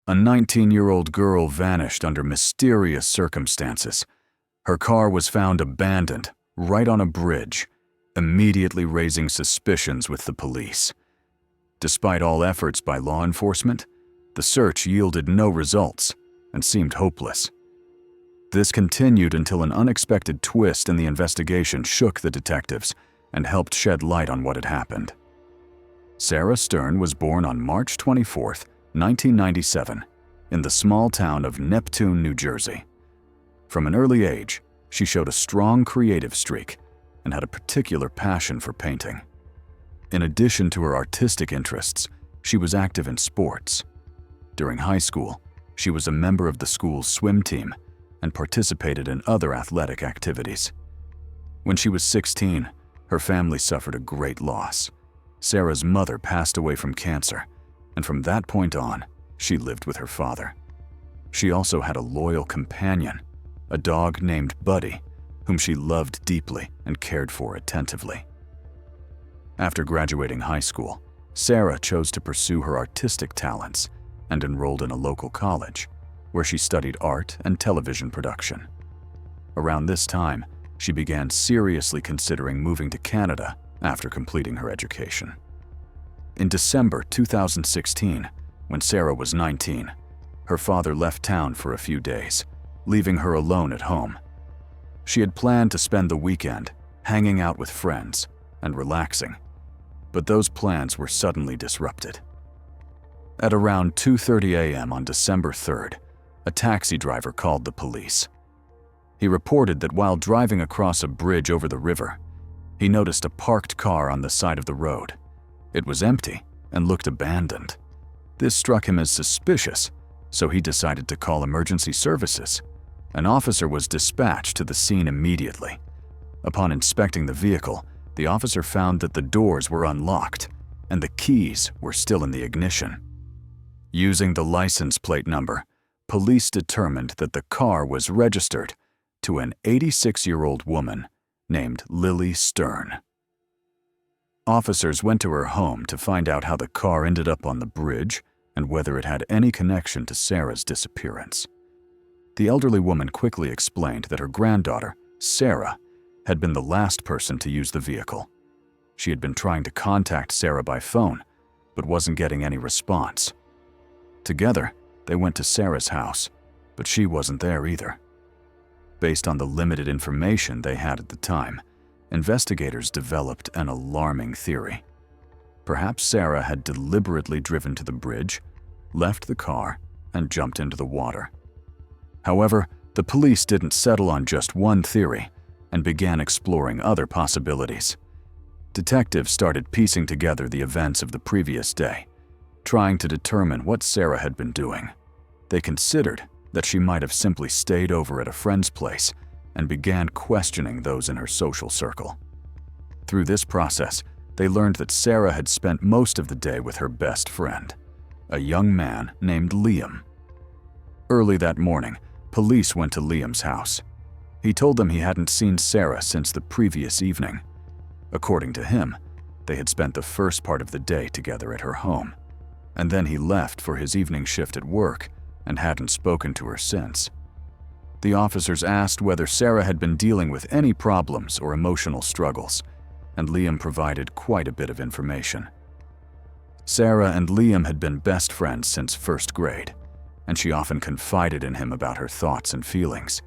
A 19-year-old girl vanished under mysterious circumstances. Her car was found abandoned right on a bridge, immediately raising suspicions with the police. Despite all efforts by law enforcement, the search yielded no results and seemed hopeless. This continued until an unexpected twist in the investigation shook the detectives and helped shed light on what had happened. Sarah Stern was born on March 24, 1997, in the small town of Neptune, New Jersey. From an early age, she showed a strong creative streak and had a particular passion for painting. In addition to her artistic interests, she was active in sports. During high school, she was a member of the school's swim team and participated in other athletic activities. When she was 16, her family suffered a great loss. Sarah's mother passed away from cancer, and from that point on, she lived with her father. She also had a loyal companion, a dog named Buddy, whom she loved deeply and cared for attentively. After graduating high school, Sarah chose to pursue her artistic talents and enrolled in a local college, where she studied art and television production. Around this time, she began seriously considering moving to Canada after completing her education. In December 2016, when Sarah was 19, her father left town for a few days, leaving her alone at home. She had planned to spend the weekend hanging out with friends and relaxing, but those plans were suddenly disrupted. At around 2:30 a.m. on December 3rd, a taxi driver called the police. He reported that while driving across a bridge over the river, he noticed a parked car on the side of the road. It was empty and looked abandoned. This struck him as suspicious, so he decided to call emergency services. An officer was dispatched to the scene immediately. Upon inspecting the vehicle, the officer found that the doors were unlocked and the keys were still in the ignition. Using the license plate number, police determined that the car was registered to an 86-year-old woman named Lily Stern. Officers went to her home to find out how the car ended up on the bridge and whether it had any connection to Sarah's disappearance. The elderly woman quickly explained that her granddaughter, Sarah, had been the last person to use the vehicle. She had been trying to contact Sarah by phone, but wasn't getting any response. Together, they went to Sarah's house, but she wasn't there either. Based on the limited information they had at the time, investigators developed an alarming theory. Perhaps Sarah had deliberately driven to the bridge, left the car, and jumped into the water. However, the police didn't settle on just one theory and began exploring other possibilities. Detectives started piecing together the events of the previous day, trying to determine what Sarah had been doing. They considered that she might have simply stayed over at a friend's place and began questioning those in her social circle. Through this process, they learned that Sarah had spent most of the day with her best friend, a young man named Liam. Early that morning, police went to Liam's house. He told them he hadn't seen Sarah since the previous evening. According to him, they had spent the first part of the day together at her home, and then he left for his evening shift at work and hadn't spoken to her since. The officers asked whether Sarah had been dealing with any problems or emotional struggles, and Liam provided quite a bit of information. Sarah and Liam had been best friends since first grade, and she often confided in him about her thoughts and feelings.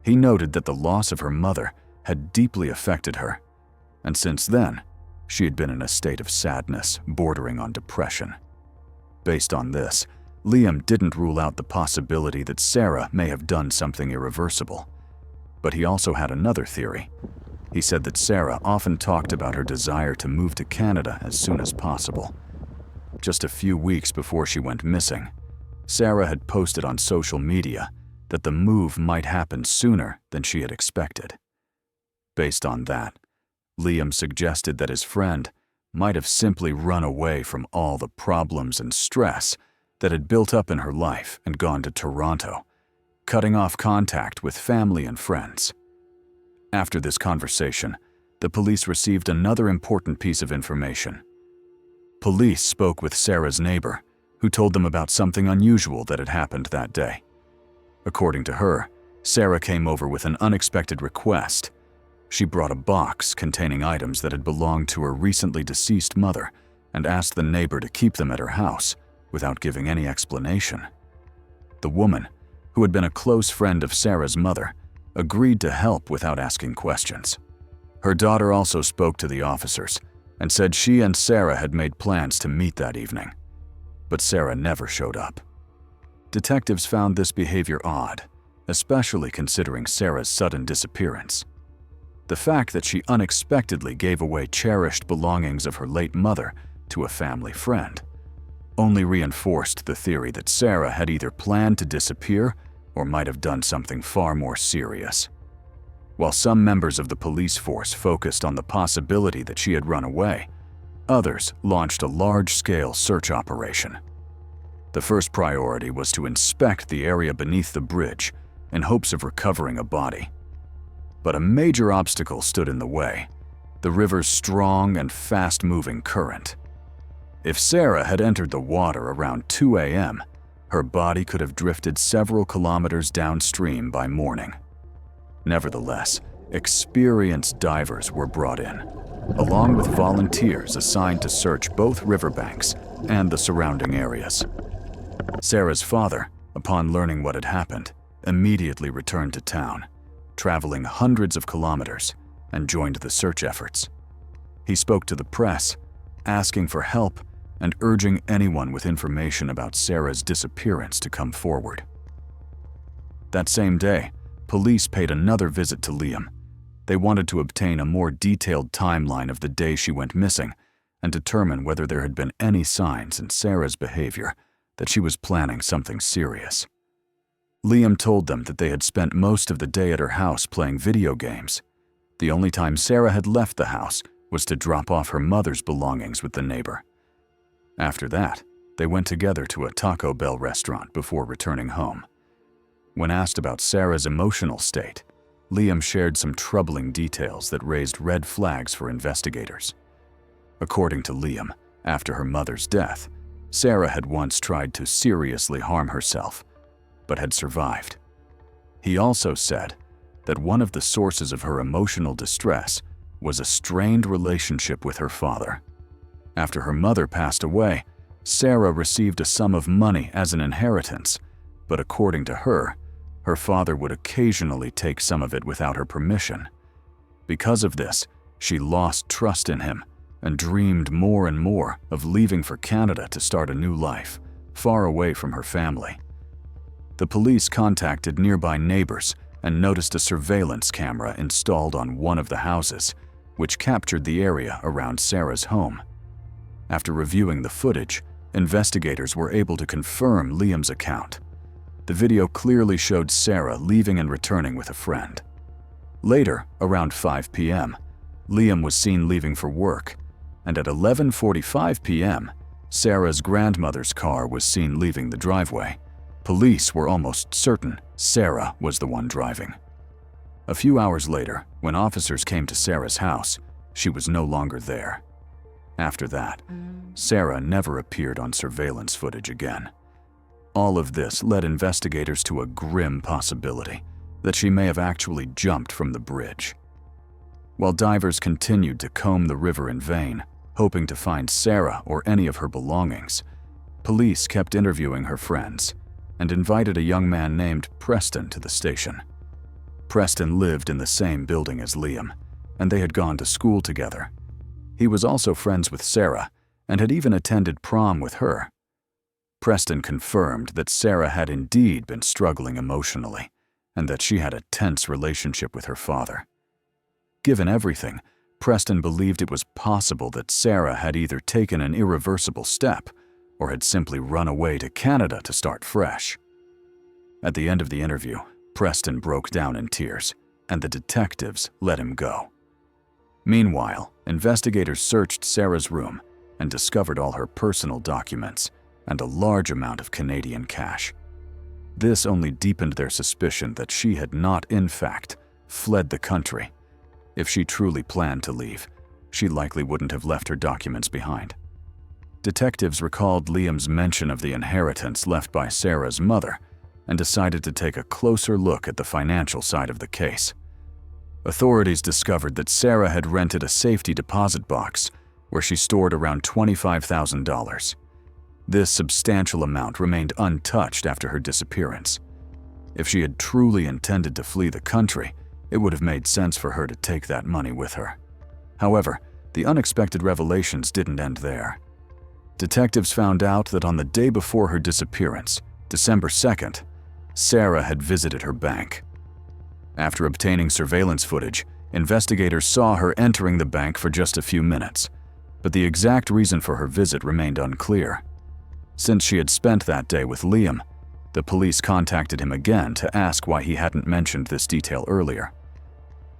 He noted that the loss of her mother had deeply affected her, and since then, she had been in a state of sadness bordering on depression. Based on this, Liam didn't rule out the possibility that Sarah may have done something irreversible. But he also had another theory. He said that Sarah often talked about her desire to move to Canada as soon as possible. Just a few weeks before she went missing, Sarah had posted on social media that the move might happen sooner than she had expected. Based on that, Liam suggested that his friend might have simply run away from all the problems and stress that had built up in her life and gone to Toronto, cutting off contact with family and friends. After this conversation, the police received another important piece of information. Police spoke with Sarah's neighbor, who told them about something unusual that had happened that day. According to her, Sarah came over with an unexpected request. She brought a box containing items that had belonged to her recently deceased mother and asked the neighbor to keep them at her house without giving any explanation. The woman, who had been a close friend of Sarah's mother, agreed to help without asking questions. Her daughter also spoke to the officers and said she and Sarah had made plans to meet that evening, but Sarah never showed up. Detectives found this behavior odd, especially considering Sarah's sudden disappearance. The fact that she unexpectedly gave away cherished belongings of her late mother to a family friend only reinforced the theory that Sarah had either planned to disappear or might have done something far more serious. While some members of the police force focused on the possibility that she had run away, others launched a large-scale search operation. The first priority was to inspect the area beneath the bridge in hopes of recovering a body. But a major obstacle stood in the way: the river's strong and fast-moving current. If Sarah had entered the water around 2 a.m., her body could have drifted several kilometers downstream by morning. Nevertheless, experienced divers were brought in, along with volunteers assigned to search both riverbanks and the surrounding areas. Sarah's father, upon learning what had happened, immediately returned to town, traveling hundreds of kilometers, and joined the search efforts. He spoke to the press, asking for help and urging anyone with information about Sarah's disappearance to come forward. That same day, police paid another visit to Liam. They wanted to obtain a more detailed timeline of the day she went missing and determine whether there had been any signs in Sarah's behavior that she was planning something serious. Liam told them that they had spent most of the day at her house playing video games. The only time Sarah had left the house was to drop off her mother's belongings with the neighbor. After that, they went together to a Taco Bell restaurant before returning home. When asked about Sarah's emotional state, Liam shared some troubling details that raised red flags for investigators. According to Liam, after her mother's death, Sarah had once tried to seriously harm herself, but had survived. He also said that one of the sources of her emotional distress was a strained relationship with her father. After her mother passed away, Sarah received a sum of money as an inheritance, but according to her, her father would occasionally take some of it without her permission. Because of this, she lost trust in him and dreamed more and more of leaving for Canada to start a new life, far away from her family. The police contacted nearby neighbors and noticed a surveillance camera installed on one of the houses, which captured the area around Sarah's home. After reviewing the footage, investigators were able to confirm Liam's account. The video clearly showed Sarah leaving and returning with a friend. Later, around 5 p.m., Liam was seen leaving for work, and at 11:45 p.m., Sarah's grandmother's car was seen leaving the driveway. Police were almost certain Sarah was the one driving. A few hours later, when officers came to Sarah's house, she was no longer there. After that, Sarah never appeared on surveillance footage again. All of this led investigators to a grim possibility that she may have actually jumped from the bridge. While divers continued to comb the river in vain, hoping to find Sarah or any of her belongings, police kept interviewing her friends and invited a young man named Preston to the station. Preston lived in the same building as Liam, and they had gone to school together. He was also friends with Sarah and had even attended prom with her. Preston confirmed that Sarah had indeed been struggling emotionally and that she had a tense relationship with her father. Given everything, Preston believed it was possible that Sarah had either taken an irreversible step or had simply run away to Canada to start fresh. At the end of the interview, Preston broke down in tears, and the detectives let him go. Meanwhile, investigators searched Sarah's room and discovered all her personal documents and a large amount of Canadian cash. This only deepened their suspicion that she had not, in fact, fled the country. If she truly planned to leave, she likely wouldn't have left her documents behind. Detectives recalled Liam's mention of the inheritance left by Sarah's mother and decided to take a closer look at the financial side of the case. Authorities discovered that Sarah had rented a safety deposit box where she stored around $25,000. This substantial amount remained untouched after her disappearance. If she had truly intended to flee the country, it would have made sense for her to take that money with her. However, the unexpected revelations didn't end there. Detectives found out that on the day before her disappearance, December 2nd, Sarah had visited her bank. After obtaining surveillance footage, investigators saw her entering the bank for just a few minutes, but the exact reason for her visit remained unclear. Since she had spent that day with Liam, the police contacted him again to ask why he hadn't mentioned this detail earlier.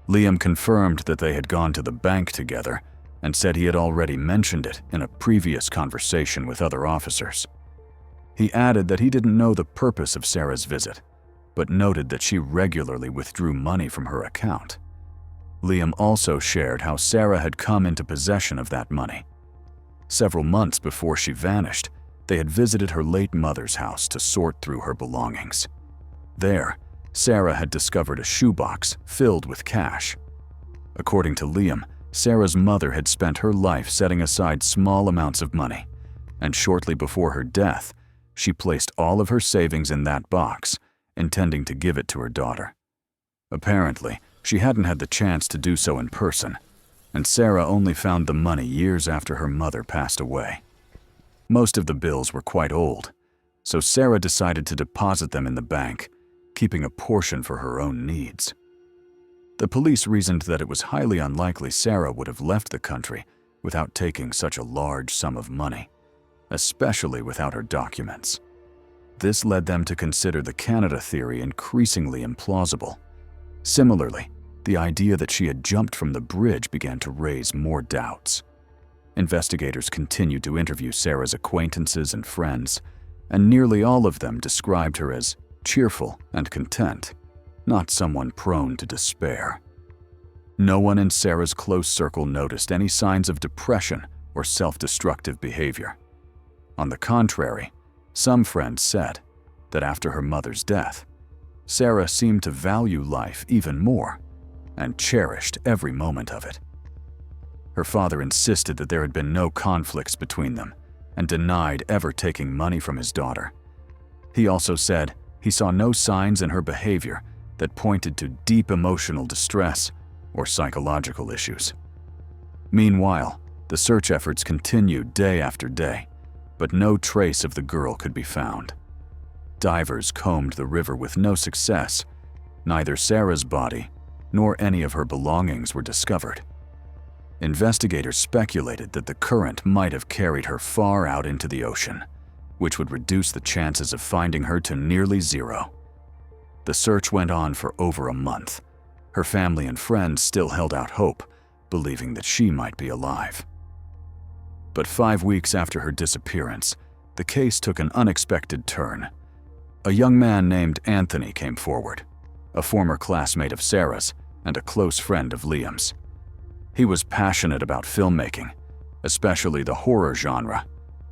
Liam confirmed that they had gone to the bank together and said he had already mentioned it in a previous conversation with other officers. He added that he didn't know the purpose of Sarah's visit, but noted that she regularly withdrew money from her account. Liam also shared how Sarah had come into possession of that money. Several months before she vanished, they had visited her late mother's house to sort through her belongings. There, Sarah had discovered a shoebox filled with cash. According to Liam, Sarah's mother had spent her life setting aside small amounts of money, and shortly before her death, she placed all of her savings in that box, intending to give it to her daughter. Apparently, she hadn't had the chance to do so in person, and Sarah only found the money years after her mother passed away. Most of the bills were quite old, so Sarah decided to deposit them in the bank, keeping a portion for her own needs. The police reasoned that it was highly unlikely Sarah would have left the country without taking such a large sum of money, especially without her documents. This led them to consider the Canada theory increasingly implausible. Similarly, the idea that she had jumped from the bridge began to raise more doubts. Investigators continued to interview Sarah's acquaintances and friends, and nearly all of them described her as cheerful and content, not someone prone to despair. No one in Sarah's close circle noticed any signs of depression or self-destructive behavior. On the contrary, some friends said that after her mother's death, Sarah seemed to value life even more and cherished every moment of it. Her father insisted that there had been no conflicts between them and denied ever taking money from his daughter. He also said he saw no signs in her behavior that pointed to deep emotional distress or psychological issues. Meanwhile, the search efforts continued day after day, but no trace of the girl could be found. Divers combed the river with no success. Neither Sarah's body nor any of her belongings were discovered. Investigators speculated that the current might have carried her far out into the ocean, which would reduce the chances of finding her to nearly zero. The search went on for over a month. Her family and friends still held out hope, believing that she might be alive. But 5 weeks after her disappearance, the case took an unexpected turn. A young man named Anthony came forward, a former classmate of Sarah's and a close friend of Liam's. He was passionate about filmmaking, especially the horror genre,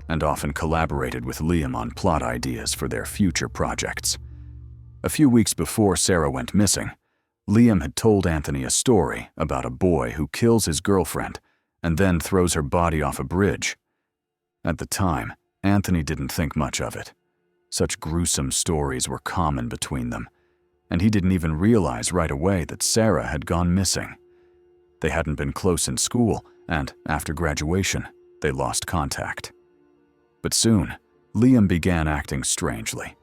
and often collaborated with Liam on plot ideas for their future projects. A few weeks before Sarah went missing, Liam had told Anthony a story about a boy who kills his girlfriend and then throws her body off a bridge. At the time, Anthony didn't think much of it. Such gruesome stories were common between them, and he didn't even realize right away that Sarah had gone missing. They hadn't been close in school, and after graduation, they lost contact. But soon, Liam began acting strangely.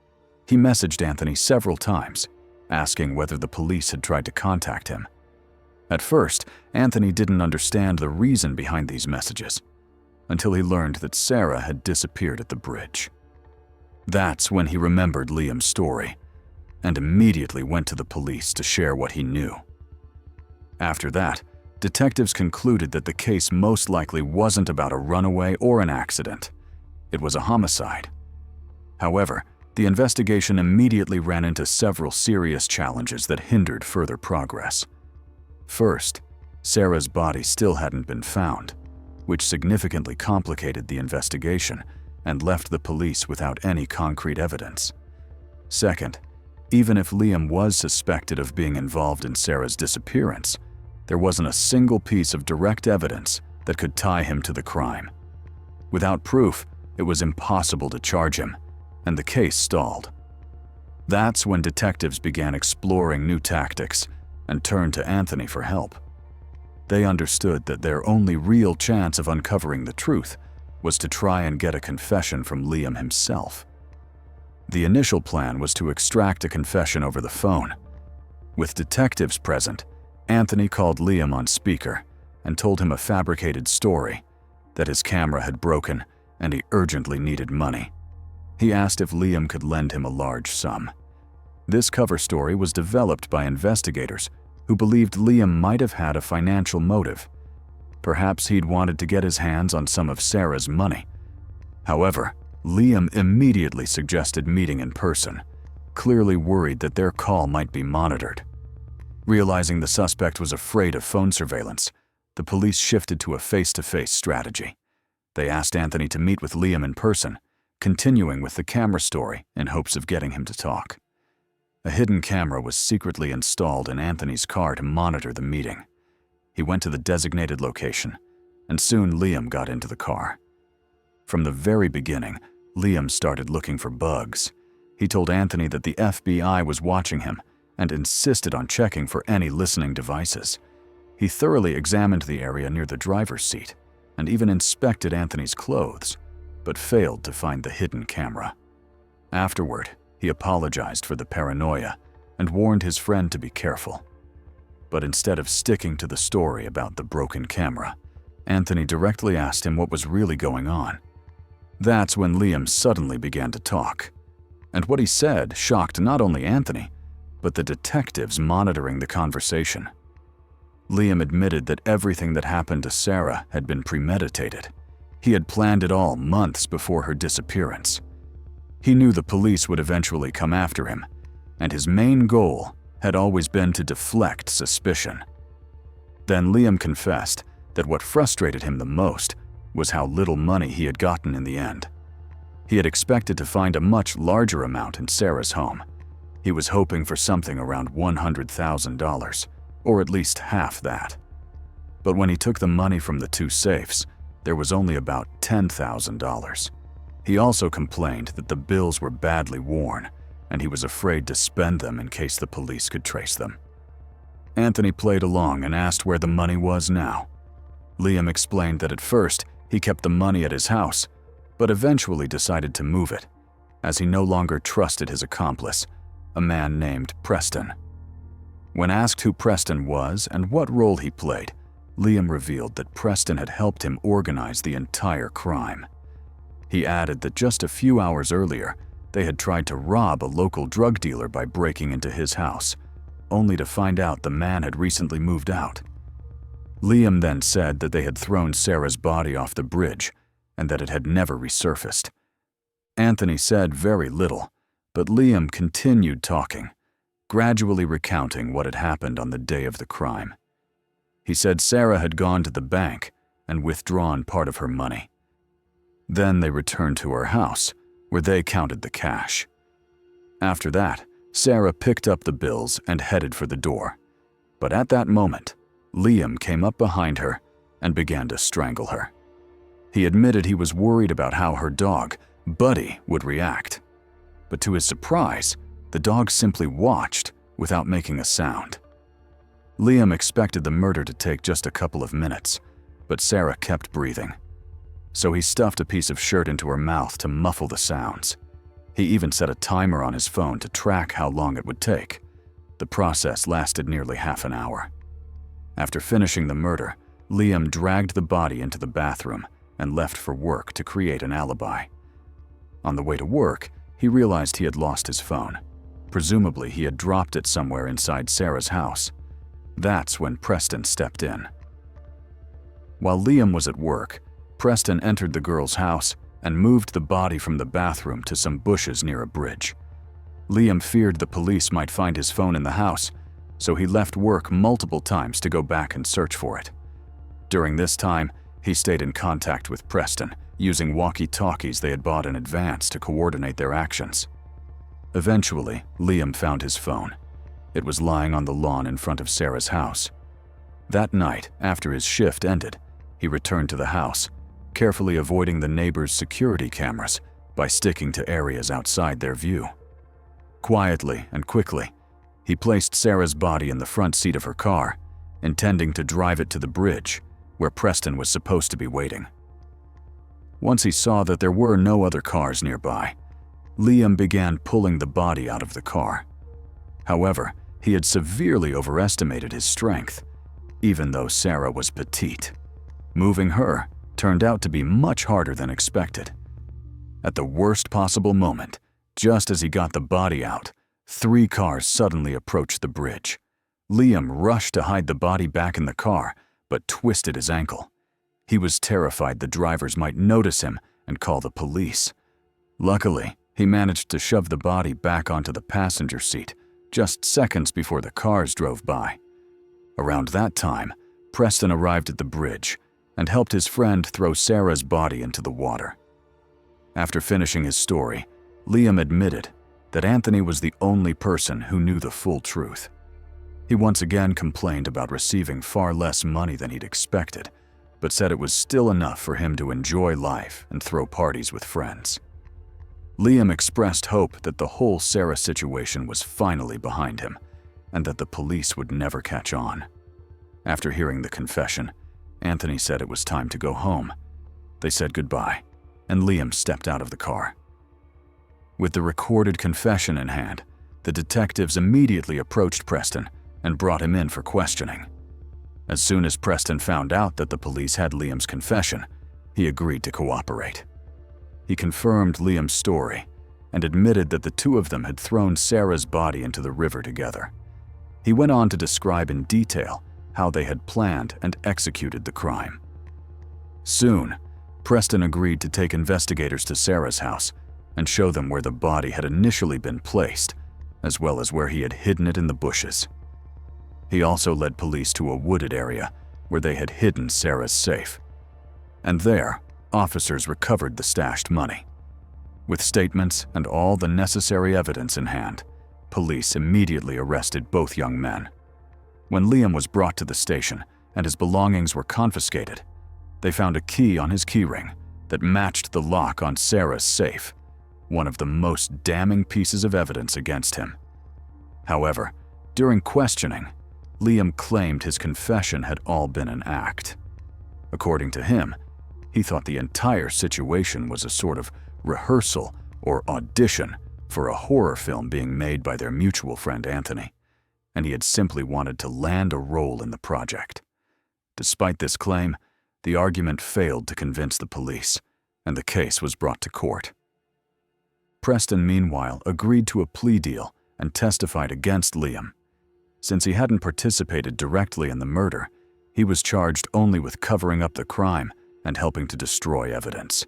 He messaged Anthony several times, asking whether the police had tried to contact him. At first, Anthony didn't understand the reason behind these messages, until he learned that Sarah had disappeared at the bridge. That's when he remembered Liam's story, and immediately went to the police to share what he knew. After that, detectives concluded that the case most likely wasn't about a runaway or an accident. It was a homicide. However, the investigation immediately ran into several serious challenges that hindered further progress. First, Sarah's body still hadn't been found. which significantly complicated the investigation and left the police without any concrete evidence. Second, even if Liam was suspected of being involved in Sarah's disappearance, there wasn't a single piece of direct evidence that could tie him to the crime. Without proof, it was impossible to charge him, and the case stalled. That's when detectives began exploring new tactics and turned to Anthony for help. They understood that their only real chance of uncovering the truth was to try and get a confession from Liam himself. The initial plan was to extract a confession over the phone. With detectives present, Anthony called Liam on speaker and told him a fabricated story, that his camera had broken and he urgently needed money. He asked if Liam could lend him a large sum. This cover story was developed by investigators who believed Liam might have had a financial motive. Perhaps he'd wanted to get his hands on some of Sarah's money. However, Liam immediately suggested meeting in person, clearly worried that their call might be monitored. Realizing the suspect was afraid of phone surveillance, the police shifted to a face-to-face strategy. They asked Anthony to meet with Liam in person, continuing with the camera story in hopes of getting him to talk. A hidden camera was secretly installed in Anthony's car to monitor the meeting. He went to the designated location, and soon Liam got into the car. From the very beginning, Liam started looking for bugs. He told Anthony that the FBI was watching him and insisted on checking for any listening devices. He thoroughly examined the area near the driver's seat and even inspected Anthony's clothes, but failed to find the hidden camera. Afterward, he apologized for the paranoia and warned his friend to be careful. But instead of sticking to the story about the broken camera, Anthony directly asked him what was really going on. That's when Liam suddenly began to talk. And what he said shocked not only Anthony, but the detectives monitoring the conversation. Liam admitted that everything that happened to Sarah had been premeditated. He had planned it all months before her disappearance. He knew the police would eventually come after him, and his main goal had always been to deflect suspicion. Then Liam confessed that what frustrated him the most was how little money he had gotten in the end. He had expected to find a much larger amount in Sarah's home. He was hoping for something around $100,000, or at least half that. But when he took the money from the two safes, there was only about $10,000. He also complained that the bills were badly worn, and he was afraid to spend them in case the police could trace them. Anthony played along and asked where the money was now. Liam explained that at first he kept the money at his house, but eventually decided to move it, as he no longer trusted his accomplice, a man named Preston. When asked who Preston was and what role he played, Liam revealed that Preston had helped him organize the entire crime. He added that just a few hours earlier, they had tried to rob a local drug dealer by breaking into his house, only to find out the man had recently moved out. Liam then said that they had thrown Sarah's body off the bridge and that it had never resurfaced. Anthony said very little, but Liam continued talking, gradually recounting what had happened on the day of the crime. He said Sarah had gone to the bank and withdrawn part of her money. Then they returned to her house, where they counted the cash. After that, Sarah picked up the bills and headed for the door. But at that moment, Liam came up behind her and began to strangle her. He admitted he was worried about how her dog, Buddy, would react. But to his surprise, the dog simply watched without making a sound. Liam expected the murder to take just a couple of minutes, but Sarah kept breathing. So he stuffed a piece of shirt into her mouth to muffle the sounds. He even set a timer on his phone to track how long it would take. The process lasted nearly half an hour. After finishing the murder, Liam dragged the body into the bathroom and left for work to create an alibi. On the way to work, he realized he had lost his phone. Presumably, he had dropped it somewhere inside Sarah's house. That's when Preston stepped in. While Liam was at work, Preston entered the girl's house and moved the body from the bathroom to some bushes near a bridge. Liam feared the police might find his phone in the house, so he left work multiple times to go back and search for it. During this time, He stayed in contact with Preston, using walkie-talkies they had bought in advance to coordinate their actions. Eventually, Liam found his phone. It was lying on the lawn in front of Sarah's house. That night, after his shift ended, he returned to the house, carefully avoiding the neighbors' security cameras by sticking to areas outside their view. Quietly and quickly, he placed Sarah's body in the front seat of her car, intending to drive it to the bridge, where Preston was supposed to be waiting. Once he saw that there were no other cars nearby, Liam began pulling the body out of the car. However, he had severely overestimated his strength, even though Sarah was petite. Moving her turned out to be much harder than expected. At the worst possible moment, just as he got the body out, 3 cars suddenly approached the bridge. Liam rushed to hide the body back in the car, but twisted his ankle. He was terrified the drivers might notice him and call the police. Luckily, he managed to shove the body back onto the passenger seat just seconds before the cars drove by. Around that time, Preston arrived at the bridge and helped his friend throw Sarah's body into the water. After finishing his story, Liam admitted that Anthony was the only person who knew the full truth. He once again complained about receiving far less money than he'd expected, but said it was still enough for him to enjoy life and throw parties with friends. Liam expressed hope that the whole Sarah situation was finally behind him, and that the police would never catch on. After hearing the confession, Anthony said it was time to go home. They said goodbye, and Liam stepped out of the car. With the recorded confession in hand, the detectives immediately approached Preston and brought him in for questioning. As soon as Preston found out that the police had Liam's confession, he agreed to cooperate. He confirmed Liam's story and admitted that the two of them had thrown Sarah's body into the river together. He went on to describe in detail how they had planned and executed the crime. Soon, Preston agreed to take investigators to Sarah's house and show them where the body had initially been placed, as well as where he had hidden it in the bushes. He also led police to a wooded area where they had hidden Sarah's safe. And there, officers recovered the stashed money. With statements and all the necessary evidence in hand, police immediately arrested both young men. When Liam was brought to the station and his belongings were confiscated, they found a key on his keyring that matched the lock on Sarah's safe, one of the most damning pieces of evidence against him. However, during questioning, Liam claimed his confession had all been an act. According to him, he thought the entire situation was a sort of rehearsal or audition for a horror film being made by their mutual friend Anthony, and he had simply wanted to land a role in the project. Despite this claim, the argument failed to convince the police, and the case was brought to court. Preston, meanwhile, agreed to a plea deal and testified against Liam. Since he hadn't participated directly in the murder, he was charged only with covering up the crime and helping to destroy evidence.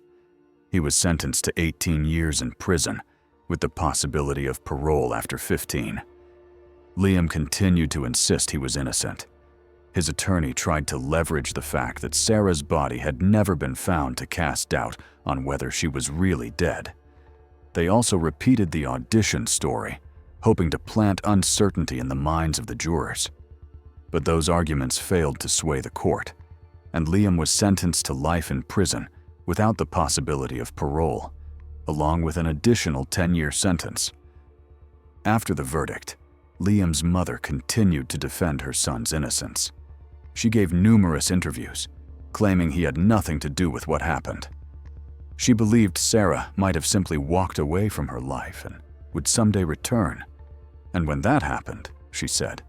He was sentenced to 18 years in prison, with the possibility of parole after 15. Liam continued to insist he was innocent. His attorney tried to leverage the fact that Sarah's body had never been found to cast doubt on whether she was really dead. They also repeated the audition story, hoping to plant uncertainty in the minds of the jurors. But those arguments failed to sway the court, and Liam was sentenced to life in prison without the possibility of parole, along with an additional 10-year sentence. After the verdict, Liam's mother continued to defend her son's innocence. She gave numerous interviews, claiming he had nothing to do with what happened. She believed Sarah might have simply walked away from her life and would someday return. And when that happened, she said,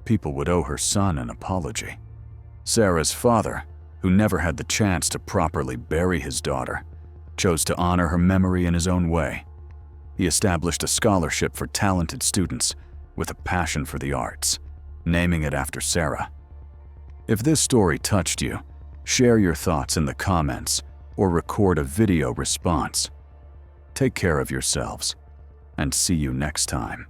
people would owe her son an apology. Sarah's father, who never had the chance to properly bury his daughter, chose to honor her memory in his own way. He established a scholarship for talented students with a passion for the arts, naming it after Sarah. If this story touched you, share your thoughts in the comments or record a video response. Take care of yourselves, and see you next time.